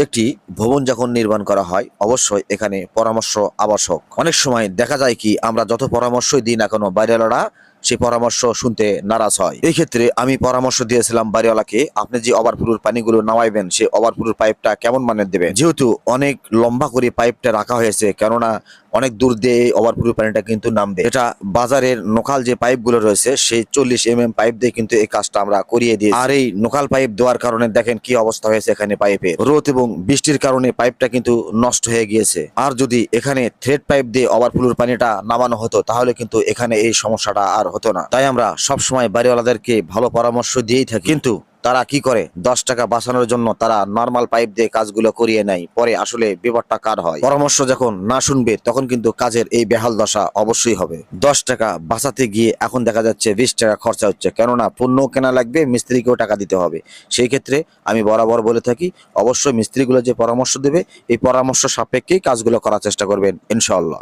একটি ভবন যখন নির্মাণ করা হয় অবশ্যই এখানে পরামর্শ আবশ্যক। অনেক সময় দেখা যায় কি আমরা যত পরামর্শই দিই না কেন বাড়িওয়ালারা সেই পরামর্শ শুনতে নারাজ হয়। এই ক্ষেত্রে আমি পরামর্শ দিয়েছিলাম বাড়িওয়ালাকে, আপনি যে ওভারফ্লোর পানিগুলো নামাইবেন সেই ওভারফ্লোর পাইপটা কেমন মানের দেবেন, যেহেতু অনেক লম্বা করে পাইপটা রাখা হয়েছে, কেননা অনেক দূর দিয়ে ওভারফ্লো পানিটা কিন্তু নামবে। এটা বাজারের নোকাল যে পাইপগুলো রয়েছে সেই 40 mm পাইপ দিয়ে কিন্তু এই কাজটা আমরা করিয়ে দিই। আর এই নোকাল পাইপ দেওয়ার কারণে দেখেন কি অবস্থা হয়েছে, এখানে পাইপের রোদ এবং বৃষ্টির কারণে পাইপটা কিন্তু নষ্ট হয়ে গিয়েছে। আর যদি এখানে থ্রেড পাইপ দিয়ে ওভারফ্লোর পানিটা নামানো হতো তাহলে কিন্তু এখানে এই সমস্যাটা আর হতো না। তাই আমরা সবসময় বাড়িওয়ালাদেরকে ভালো পরামর্শ দিয়েই থাকি, কিন্তু তারা কি করে 10 টাকা বাঁচানোর জন্য তারা নরমাল পাইপ দিয়ে কাজগুলো করিয়ে নেয়, পরে আসলে বিপদটা কার হয়। পরামর্শ যখন না শুনবে তখন কিন্তু কাজের এই বেহাল দশা অবশ্যই হবে। 10 টাকা বাঁচাতে গিয়ে এখন দেখা যাচ্ছে 20 টাকা খরচা হচ্ছে, কেননা পণ্য কেনা লাগবে, মিস্ত্রিকেও টাকা দিতে হবে। সেই ক্ষেত্রে আমি বরাবর বলে থাকি অবশ্যই মিস্ত্রিগুলো যে পরামর্শ দেবে এই পরামর্শ সাপেক্ষেই কাজগুলো করার চেষ্টা করবেন ইনশাআল্লাহ।